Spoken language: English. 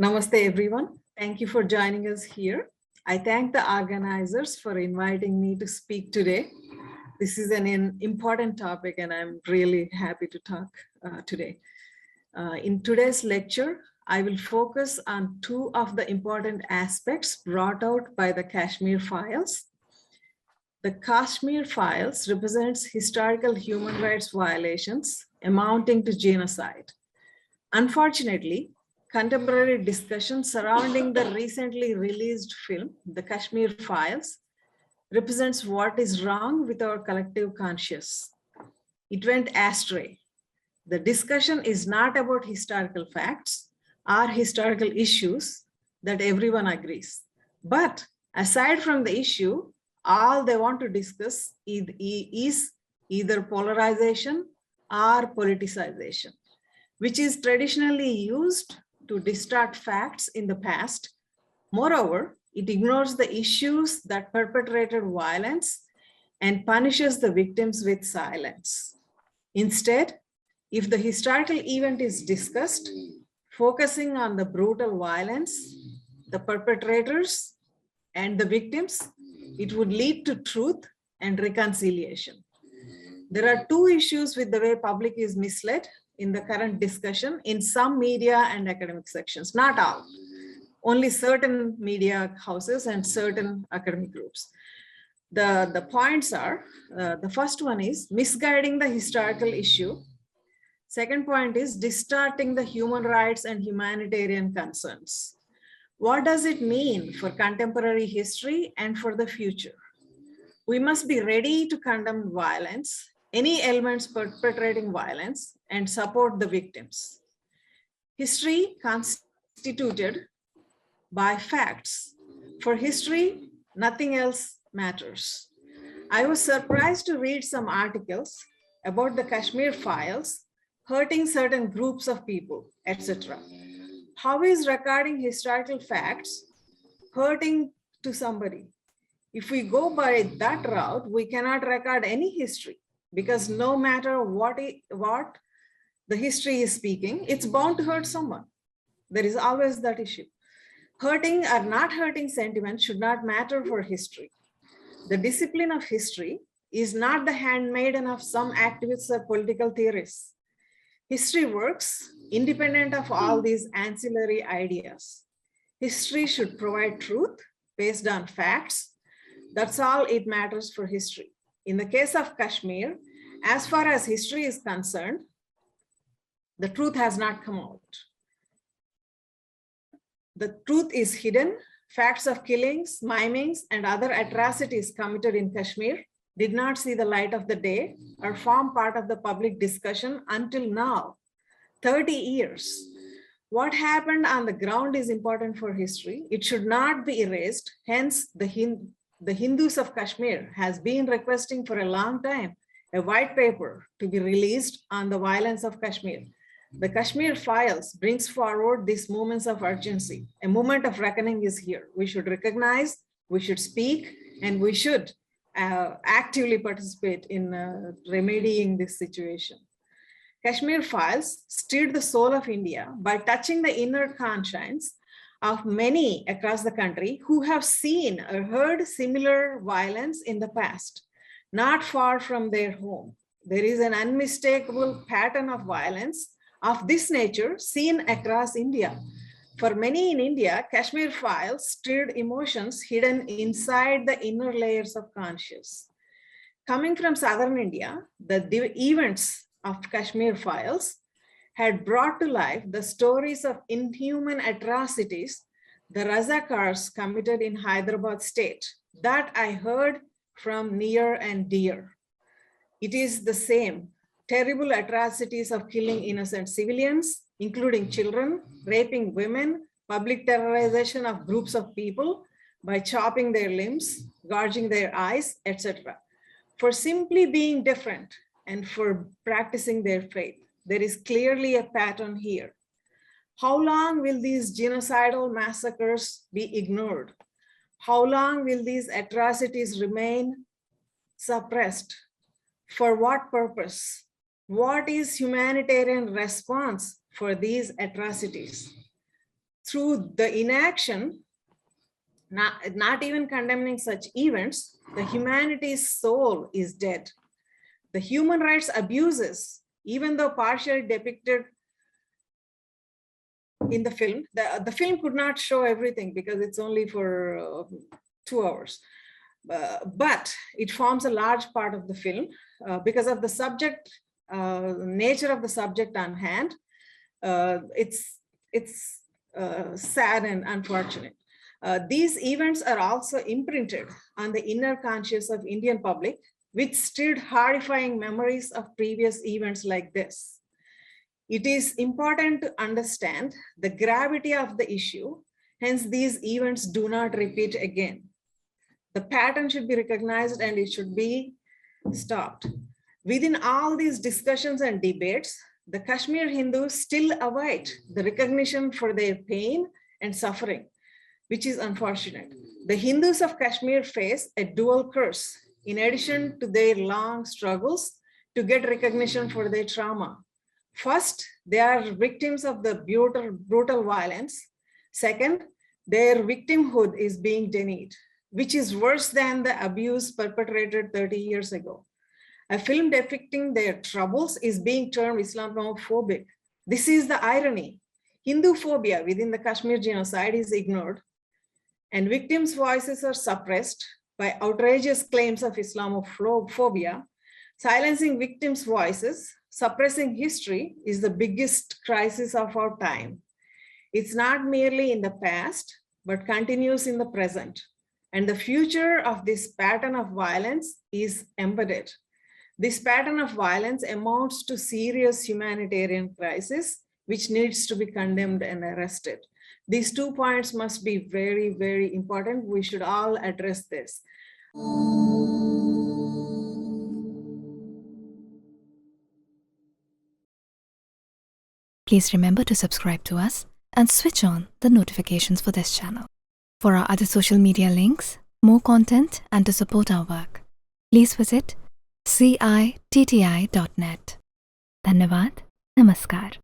Namaste, everyone. Thank you for joining us here. I thank the organizers for inviting me to speak today. This is an important topic and I'm really happy to talk today. In today's lecture, I will focus on two of the important aspects brought out by the Kashmir Files. The Kashmir Files represents historical human rights violations amounting to genocide. Unfortunately, contemporary discussion surrounding the recently released film, The Kashmir Files, represents what is wrong with our collective conscience. It went astray. The discussion is not about historical facts or historical issues that everyone agrees. But aside from the issue, all they want to discuss is either polarization or politicization, which is traditionally used to distort facts in the past. Moreover, it ignores the issues that perpetrated violence and punishes the victims with silence. Instead, if the historical event is discussed, focusing on the brutal violence, the perpetrators, and the victims, it would lead to truth and reconciliation. There are two issues with the way public is misled in the current discussion in some media and academic sections, not all, only certain media houses and certain academic groups. The points are, the first one is misguiding the historical issue. Second point is distorting the human rights and humanitarian concerns. What does it mean for contemporary history and for the future? We must be ready to condemn violence, any elements perpetrating violence, and support the victims. History constituted by facts. For history, nothing else matters. I was surprised to read some articles about the Kashmir Files hurting certain groups of people, etc. How is recording historical facts hurting to somebody? If we go by that route, we cannot record any history, because no matter what the history is speaking, it's bound to hurt someone. There is always that issue. Hurting or not hurting sentiment should not matter for history. The discipline of history is not the handmaiden of some activists or political theorists. History works independent of all these ancillary ideas. History should provide truth based on facts. That's all it matters for history. In the case of Kashmir, as far as history is concerned, the truth has not come out. The truth is hidden. Facts of killings, mimings, and other atrocities committed in Kashmir did not see the light of the day or form part of the public discussion until now, 30 years. What happened on the ground is important for history. It should not be erased. Hence, the Hindus of Kashmir has been requesting for a long time a white paper to be released on the violence of Kashmir. The Kashmir Files brings forward these moments of urgency. A moment of reckoning is here. We should recognize, we should speak, and we should actively participate in remedying this situation. Kashmir Files stirred the soul of India by touching the inner conscience of many across the country who have seen or heard similar violence in the past, not far from their home. There is an unmistakable pattern of violence of this nature seen across India. For many in India, Kashmir Files stirred emotions hidden inside the inner layers of conscience. Coming from southern India, the events of Kashmir Files had brought to life the stories of inhuman atrocities the Razakars committed in Hyderabad state that I heard from near and dear. It is the same terrible atrocities of killing innocent civilians, including children, raping women, public terrorization of groups of people by chopping their limbs, gouging their eyes, etc. For simply being different and for practicing their faith. There is clearly a pattern here. How long will these genocidal massacres be ignored? How long will these atrocities remain suppressed? For what purpose? What is humanitarian response for these atrocities? through the inaction, not even condemning such events, the humanity's soul is dead. The human rights abuses, even though partially depicted in the film, the film could not show everything because it's only for 2 hours. But it forms a large part of the film because of the subject, nature of the subject on hand. It's sad and unfortunate. These events are also imprinted on the inner conscious of Indian public, which stirred horrifying memories of previous events like this. It is important to understand the gravity of the issue, hence these events do not repeat again. The pattern should be recognized and it should be stopped. Within all these discussions and debates, the Kashmir Hindus still await the recognition for their pain and suffering, which is unfortunate. The Hindus of Kashmir face a dual curse in addition to their long struggles to get recognition for their trauma. First, they are victims of the brutal violence. Second, their victimhood is being denied, which is worse than the abuse perpetrated 30 years ago. A film depicting their troubles is being termed Islamophobic. This is the irony. Hindu phobia within the Kashmir genocide is ignored, and victims' voices are suppressed by outrageous claims of Islamophobia. Silencing victims' voices, suppressing history is the biggest crisis of our time. It's not merely in the past, but continues in the present. And the future of this pattern of violence is embedded. This pattern of violence amounts to serious humanitarian crisis, which needs to be condemned and arrested. These 2 points must be very, very important. We should all address this. Please remember to subscribe to us and switch on the notifications for this channel. For our other social media links, more content, and to support our work, please visit citti.net. Dhanyavad. Namaskar.